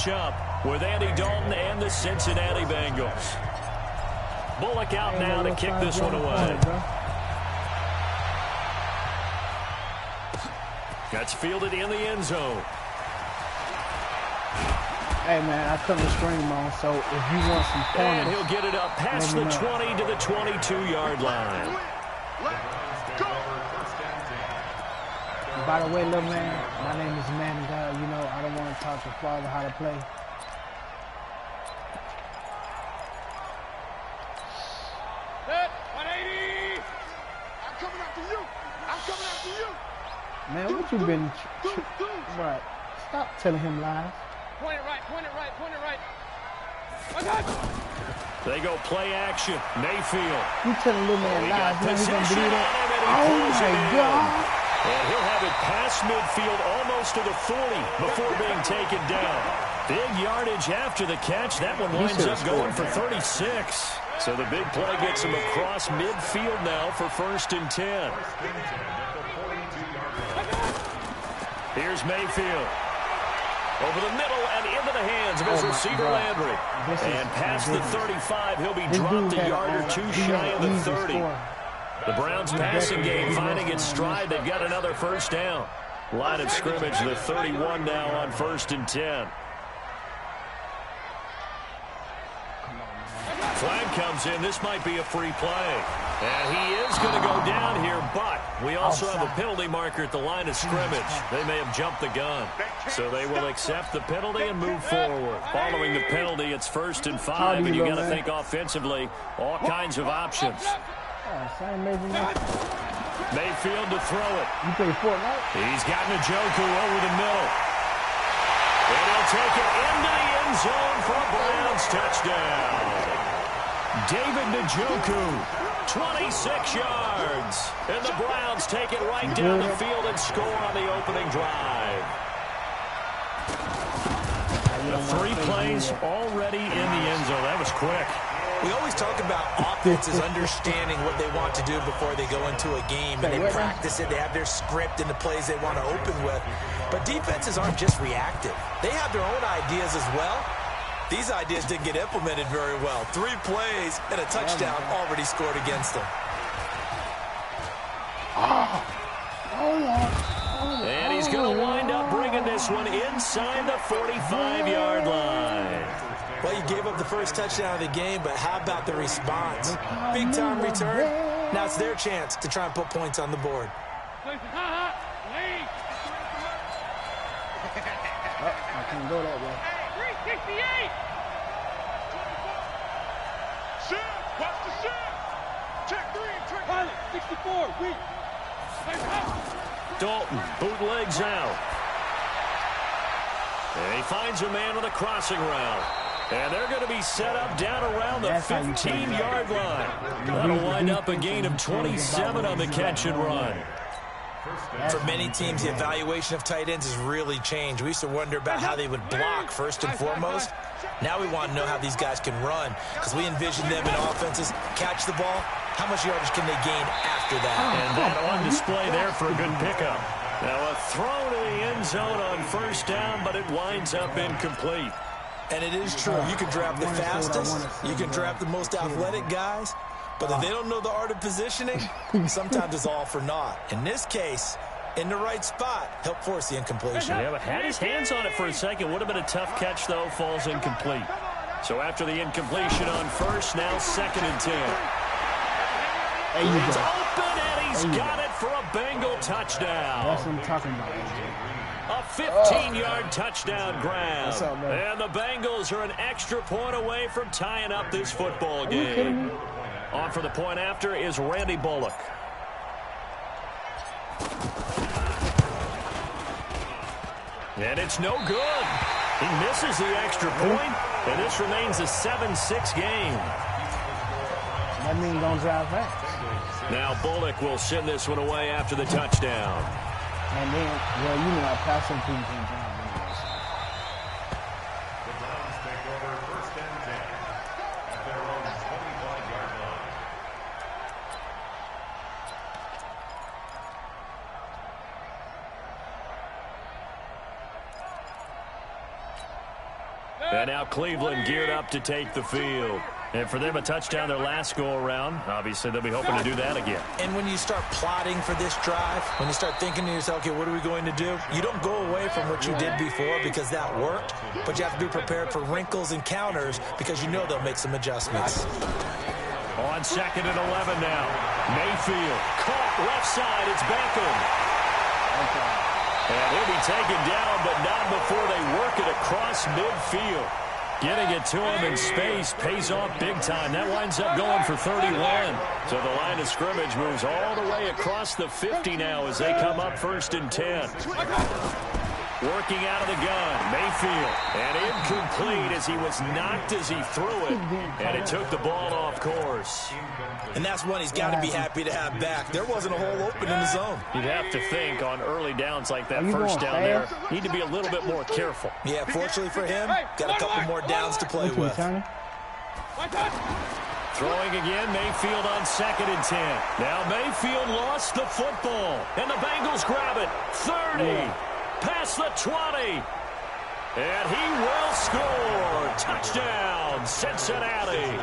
matchup with Andy Dalton and the Cincinnati Bengals. Bullock out now to kick this one away. That's fielded in the end zone. Hey, man, I cut the stream on, so if you want some points... And he'll get it up past the 20 to the 22-yard line. By the way, little man, my name is Man God. You know, I don't want to talk to father how to play. Set, 180! I'm coming after you! I'm coming after you! Man, what you been... Right. Stop telling him lies. Point it right, point it right, point it right. Oh, God. They go play action. Mayfield. You telling little man lies, man, he's going to believe that? Oh, my God. And he'll have it past midfield almost to the 40 before being taken down. Big yardage after the catch. That one winds up going for 36. So the big play gets him across midfield now for 1st and 10. Here's Mayfield. Over the middle and into the hands of his receiver Landry. And past the 35, he'll be dropped a yard or two shy of the 30. The Browns passing game finding its stride. They've got another first down. Line of scrimmage, the 31 now on 1st and 10. Flag comes in. This might be a free play. And he is going to go down here, but we also have a penalty marker at the line of scrimmage. They may have jumped the gun. So they will accept the penalty and move forward. Following the penalty, it's 1st and 5, and you got to think offensively, all kinds of options. Mayfield to throw it. You play Fortnite? He's got Njoku over the middle. And he'll take it into the end zone for a Browns touchdown. David Njoku, 26 yards. And the Browns take it right down the field and score on the opening drive. The 3 plays already in the end zone. That was quick. We always talk about offenses understanding what they want to do before they go into a game, and they practice it. They have their script and the plays they want to open with. But defenses aren't just reactive. They have their own ideas as well. These ideas didn't get implemented very well. 3 plays and a touchdown already scored against them. And he's going to wind up bringing this one inside the 45-yard line. Well, you gave up the first touchdown of the game, but how about the response? Big-time return. Now it's their chance to try and put points on the board. I can't go that way. 368! Shit! Watch the shit! Check 3, check 64, weak. Dalton bootlegs out. And he finds a man with a crossing route. And they're going to be set up down around the 15-yard line. That'll wind up a gain of 27 on the catch and run. For many teams, the evaluation of tight ends has really changed. We used to wonder about how they would block first and foremost. Now we want to know how these guys can run, because we envision them in offenses catch the ball. How much yardage can they gain after that? And that on display there for a good pickup. Now a throw to the end zone on 1st down, but it winds up incomplete. And it is true. You can draft the fastest. You can draft the most athletic guys. But if they don't know the art of positioning, sometimes it's all for naught. In this case, in the right spot, help force the incompletion. Yeah, but had his hands on it for a second. Would have been a tough catch, though. Falls incomplete. So after the incompletion on 1st, now 2nd and 10. It's open, and he's got it for a Bengal touchdown. That's what I'm talking about, AJ. A 15-yard touchdown grab. And the Bengals are an extra point away from tying up this football game. On for the point after is Randy Bullock. And it's no good. He misses the extra point, and this remains a 7-6 game. That means don't drive fast. Now Bullock will send this one away after the touchdown. And then, well, you know, I pass some people can drive anyways. The Browns take over 1st and 10 at their own 25-yard line. And now Cleveland geared up to take the field. And for them, a touchdown their last go-around. Obviously, they'll be hoping to do that again. And when you start plotting for this drive, when you start thinking to yourself, okay, what are we going to do? You don't go away from what you did before because that worked, but you have to be prepared for wrinkles and counters because you know they'll make some adjustments. On 2nd and 11 now. Mayfield caught left side. It's Beckham. And he'll be taken down, but not before they work it across midfield. Getting it to him in space pays off big time. That winds up going for 31. So the line of scrimmage moves all the way across the 50 now as they come up 1st and 10. Working out of the gun, Mayfield. And incomplete as he was knocked as he threw it. And it took the ball off course. And that's one he's got to be happy to have back. There wasn't a hole open in the zone. You'd have to think on early downs like that first down there, need to be a little bit more careful. Yeah, fortunately for him, got a couple more downs to play with. Throwing again, Mayfield on 2nd and 10. Now Mayfield lost the football, and the Bengals grab it. 30, past the 20. And he will score. Touchdown, Cincinnati.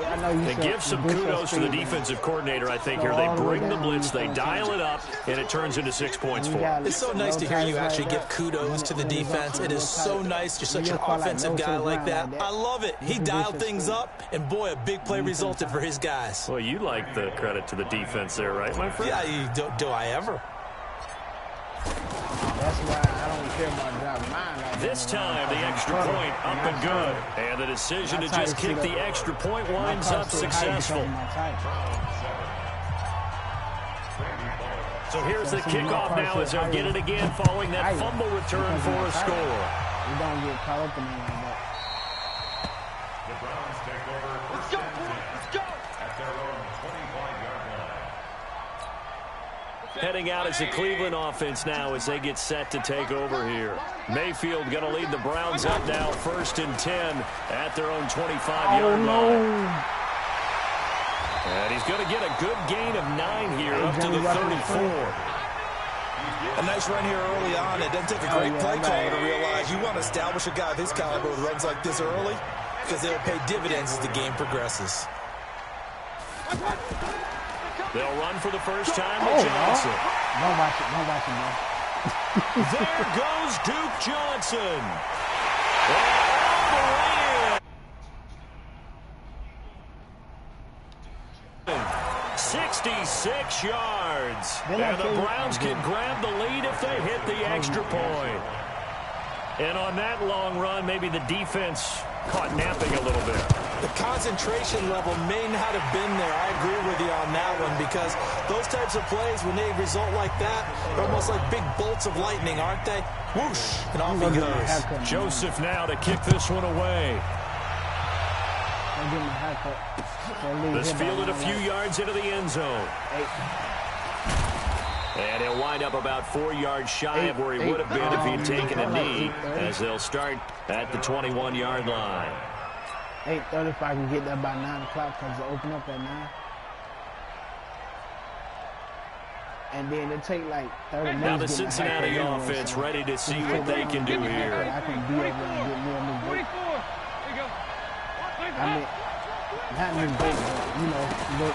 And give some kudos to the defensive coordinator, I think, here. They bring the blitz, they dial it up, and it turns into 6 points for them. It's so nice to hear you actually give kudos to the defense. It is so nice. You're such an offensive guy like that. I love it. He dialed things up, and boy, a big play resulted for his guys. Well, you like the credit to the defense there, right, my friend? Yeah, do I ever? That's why I don't care about dropping mine. This time, the extra point up and good. And the decision to just kick the extra point winds up successful. So here's the kickoff now as they'll get it again following that fumble return for a score. You don't get caught up in it like that. The Browns take over 1st and 10 at their own 25-yard line. Heading out as the Cleveland offense now as they get set to take over here. Mayfield going to lead the Browns up now 1st and 10 at their own 25-yard line. And he's going to get a good gain of 9 here up to the 34. A nice run here early on. It doesn't take a great play caller to realize you want to establish a guy of his caliber with runs like this early because they'll pay dividends as the game progresses. They'll run for the first time with Johnson. Don't watch it, man. There goes Duke Johnson. All the way in. 66 yards. And the Browns can grab the lead if they hit the extra point. And on that long run, maybe the defense caught napping a little bit. The concentration level may not have been there. I agree with you on that one because those types of plays, when they result like that, are almost like big bolts of lightning, aren't they? Whoosh, and off he goes. Joseph now to kick this one away. This fielded a few yards into the end zone. And he'll wind up about 4 yards shy of where he would have been if he had taken a knee, as they'll start at the 21-yard line. 8:30 if I can get there by 9 o'clock because they open up at 9. And then it take like 30 minutes. Now the Cincinnati offense ready to see what they can do here. I can be over and get more new break. I mean, not new break, but, you know.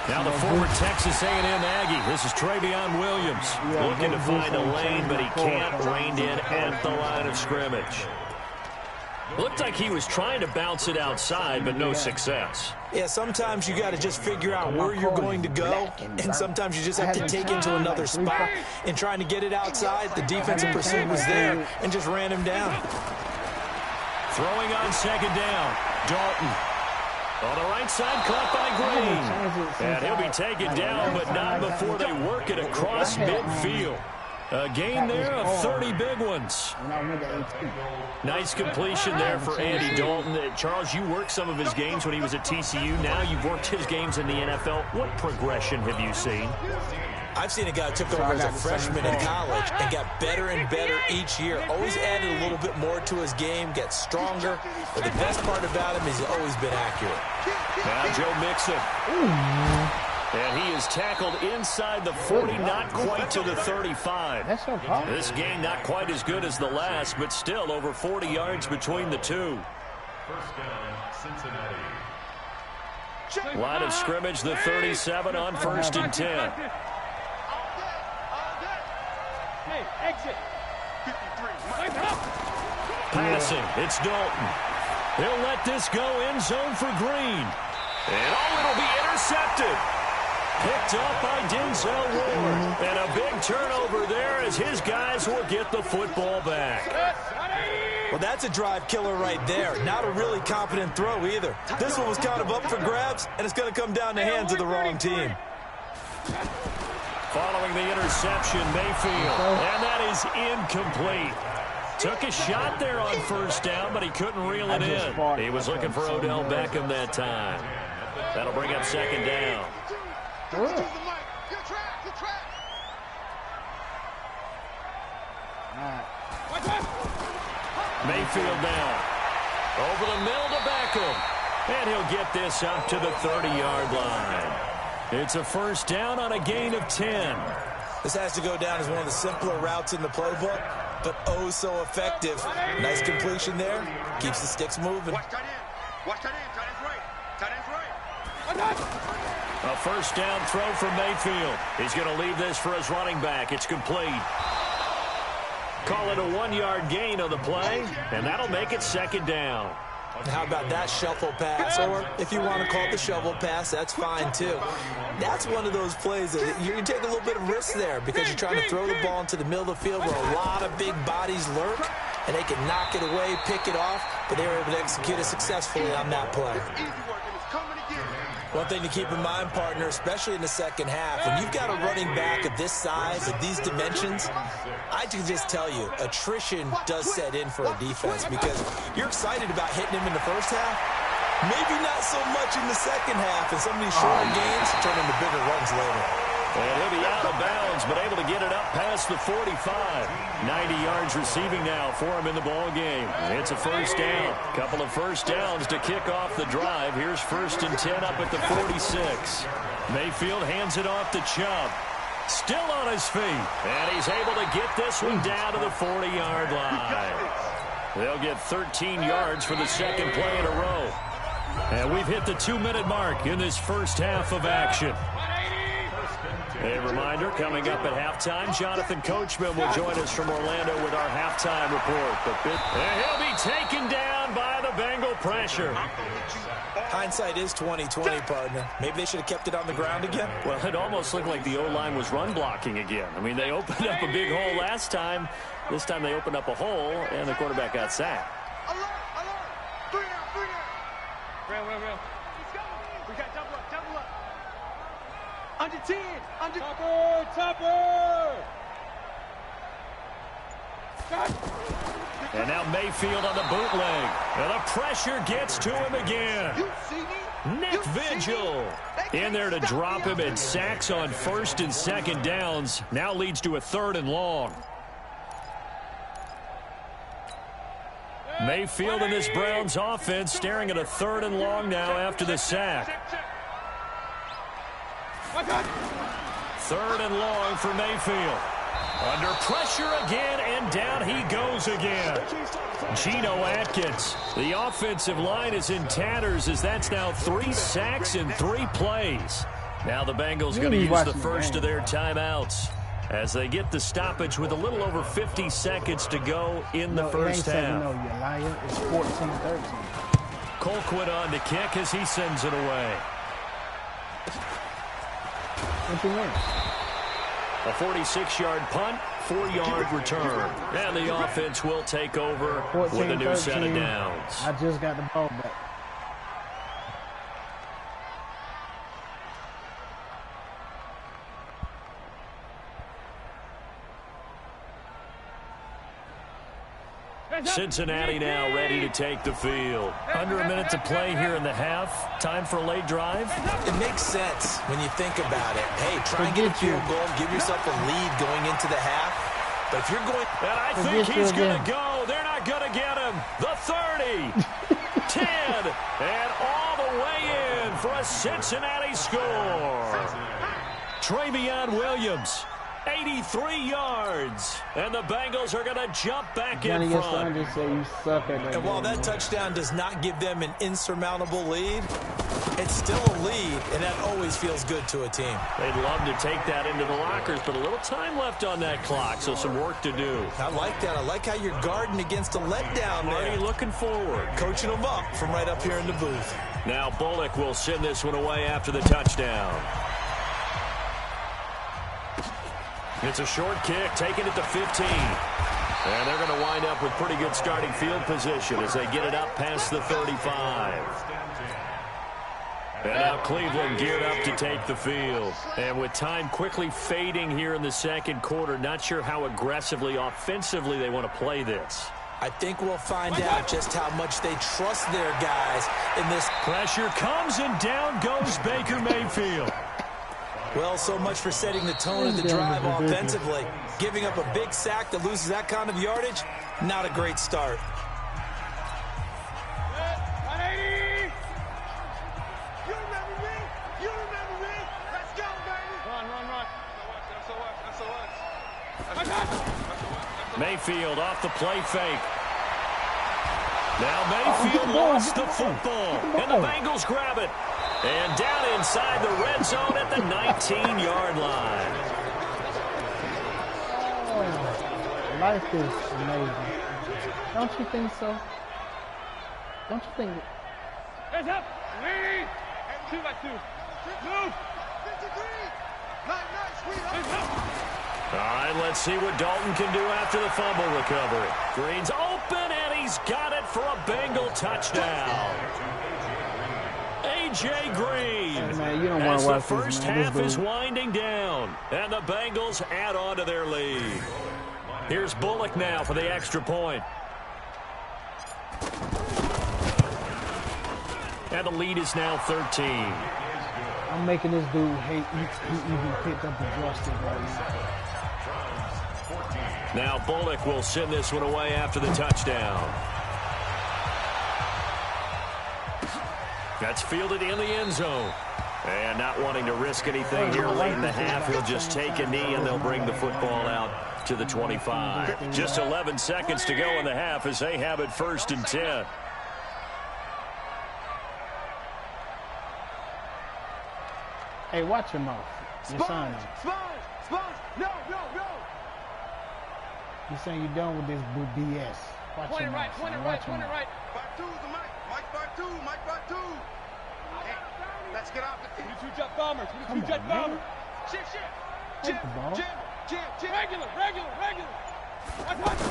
Now the former Texas A&M Aggie. This is Travion Williams looking to find a lane, but he can't rein in at the line of scrimmage. Looked like he was trying to bounce it outside, but no success. Yeah, sometimes you got to just figure out where you're going to go, and sometimes you just have to take it to another spot. In trying to get it outside, the defensive pursuit was there and just ran him down. Throwing on 2nd down, Dalton. On the right side, caught by Green. And he'll be taken down, but not before they work it across midfield. A gain there of 30 big ones. Nice completion there for Andy Dalton. Charles, you worked some of his games when he was at TCU. Now you've worked his games in the NFL. What progression have you seen? I've seen a guy who took over as a freshman in college and got better and better each year. Always added a little bit more to his game, gets stronger. But the best part about him is he's always been accurate. Now Joe Mixon. And he is tackled inside the 40, not quite to the 35. That's no problem. This game not quite as good as the last, but still over 40 yards between the two. First down, Cincinnati. Line of scrimmage, the 37 on 1st and 10. Hey, exit. Passing, it's Dalton. He'll let this go end zone for Green. And it'll be intercepted. Picked up by Denzel Ward. And a big turnover there as his guys will get the football back. Well, that's a drive killer right there. Not a really competent throw either. This one was kind of up for grabs, and it's going to come down the hands of the wrong team. Following the interception, Mayfield. And that is incomplete. Took a shot there on 1st down, but he couldn't reel it in. He was looking for Odell Beckham that time. That'll bring up 2nd down. Mayfield now. Over the middle to Beckham. And he'll get this up to the 30-yard line. It's a 1st down on a gain of 10. This has to go down as one of the simpler routes in the playbook, but oh so effective. Nice completion there. Keeps the sticks moving. Watch that in. Watch that in. Tight end's right. Tight end's right. A 1st down throw from Mayfield. He's going to leave this for his running back. It's complete. Call it a 1-yard gain on the play, and that'll make it 2nd down. How about that shuffle pass? Or if you want to call it the shovel pass, that's fine too. That's one of those plays that you take a little bit of risk there because you're trying to throw the ball into the middle of the field where a lot of big bodies lurk, and they can knock it away, pick it off, but they were able to execute it successfully on that play. One thing to keep in mind, partner, especially in the 2nd half, when you've got a running back of this size, of these dimensions, I can just tell you, attrition does set in for a defense because you're excited about hitting him in the 1st half. Maybe not so much in the 2nd half, and some of these shorter gains turn into bigger runs later. And he'll be out of bounds, but able to get it up past the 45. 90 yards receiving now for him in the ball game. It's a 1st down. Couple of 1st downs to kick off the drive. Here's 1st and 10 up at the 46. Mayfield hands it off to Chubb. Still on his feet. And he's able to get this one down to the 40-yard line. They'll get 13 yards for the 2nd play in a row. And we've hit the 2-minute mark in this 1st half of action. A reminder, coming up at halftime, Jonathan Coachman will join us from Orlando with our halftime report. And he'll be taken down by the Bengal pressure. Hindsight is 20/20, partner. Maybe they should have kept it on the ground again. Well, it almost looked like the O-line was run blocking again. I mean, they opened up a big hole last time. This time they opened up a hole, and the quarterback got sacked. Alert! 3 down. Real. We got double up. Under 10. Topper. And now Mayfield on the bootleg. And the pressure gets to him again. You see me? Nick Vigil in there to drop him, and sacks on 1st and 2nd downs. Now leads to a 3rd and long. Mayfield and this Browns offense staring at a 3rd and long now after the sack. 3rd and long for Mayfield. Under pressure again, and down he goes again. Geno Atkins. The offensive line is in tatters as that's now 3 sacks in 3 plays. Now the Bengals going to use the first of their timeouts as they get the stoppage with a little over 50 seconds to go in the 1st half. No, you liar. It's 14-13. Colquitt on to kick as he sends it away. What you mean? A 46-yard punt, 4-yard return. And the offense will take over with a new set of downs. I just got the ball back. Cincinnati now ready to take the field. Under a minute to play here in the half. Time for a late drive. It makes sense when you think about it. Hey, try and get a field goal, give yourself a lead going into the half. But if you're going... And I think he's going to go. They're not going to get him. The 30, 10, and all the way in for a Cincinnati score. Travion Williams, 83 yards. And the Bengals are going to jump back in front. And while that touchdown does not give them an insurmountable lead, it's still a lead, and that always feels good to a team. They'd love to take that into the lockers, but a little time left on that clock, so some work to do. I like that. I like how you're guarding against a letdown there. Already looking forward. Coaching them up from right up here in the booth. Now Bullock will send this one away after the touchdown. It's a short kick, taking it to 15. And they're going to wind up with pretty good starting field position as they get it up past the 35. And now Cleveland geared up to take the field. And with time quickly fading here in the second quarter, not sure how aggressively, offensively they want to play this. I think we'll find out just how much they trust their guys in this. Pressure comes and down goes Baker Mayfield. Well, so much for setting the tone of the drive offensively. Giving up a big sack that loses that kind of yardage, not a great start. 180. You remember me? You remember me? Let's go, baby. Run. That's so much. Mayfield off the play fake. Now Mayfield lost the football, and the Bengals grab it. And down inside the red zone at the 19-yard line. Oh, life is amazing. Don't you think so? Don't you think? Hands up. 2 by 2. Move. 53. Nice, sweetheart. All right, let's see what Dalton can do after the fumble recovery. Green's open, and he's got it for a Bengal touchdown. A.J. Green, as the first half is winding down, and the Bengals add on to their lead. Here's Bullock now for the extra point. And the lead is now 13. I'm making this dude hate. He even picked up the joystick right now. Now Bullock will send this one away after the touchdown. That's fielded in the end zone. And not wanting to risk anything here late in the half, he'll just take a knee and they'll bring the football out to the 25. Just 11 seconds to go in the half as they have it 1st and 10. Hey, watch your mouth. You're signing. Sponge. No. You're saying you're done with this BS. Watch Point your it mouth. right. Point it right. Part 2 is the mic. Mike part 2. Hey, let's get off the 22 jet bombers. 22 jet bombers. Shit. Take the ball. Jam. Regular. Watch.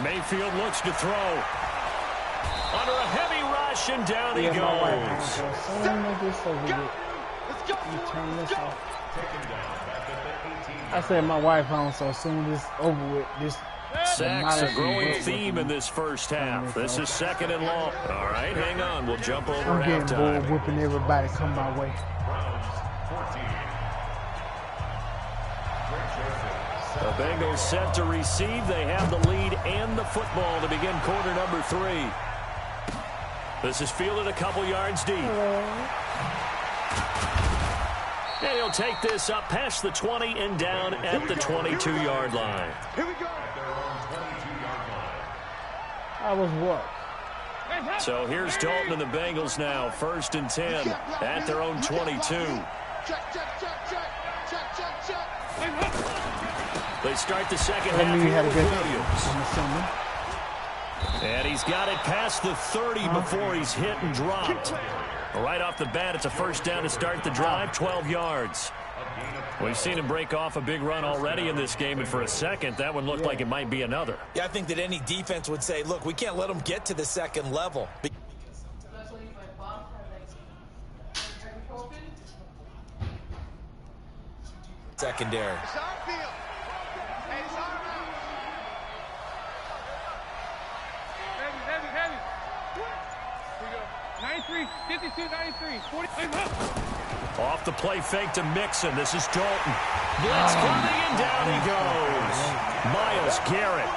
Mayfield looks to throw. Under a heavy rush, and down he goes. Let's go. You turn this off. I said my wife home, so as soon as it's over with, this Sacks a growing theme in this first half. This is 2nd and long. All right, hang on. We'll jump over I'm getting halftime. bored whooping everybody come my way. The Bengals set to receive. They have the lead and the football to begin quarter number 3. This is fielded a couple yards deep. And he'll take this up past the 20 and down at the 22-yard line. Here we go. I was what? So here's Dalton and the Bengals now, 1st and 10 at their own 22. Check. They start the second half here with Williams. And he's got it past the 30 before he's hit and dropped. Right off the bat, it's a first down to start the drive, 12 yards. We've seen him break off a big run already in this game, and for a second, that one looked like it might be another. Yeah, I think that any defense would say, look, we can't let them get to the second level. Secondary. It's our field. Hey, it's our now. Heavy. Here we go. 93, 52, 93, 40. Off the play fake to Mixon. This is Dalton. Blitz coming, and down he goes. Myles Garrett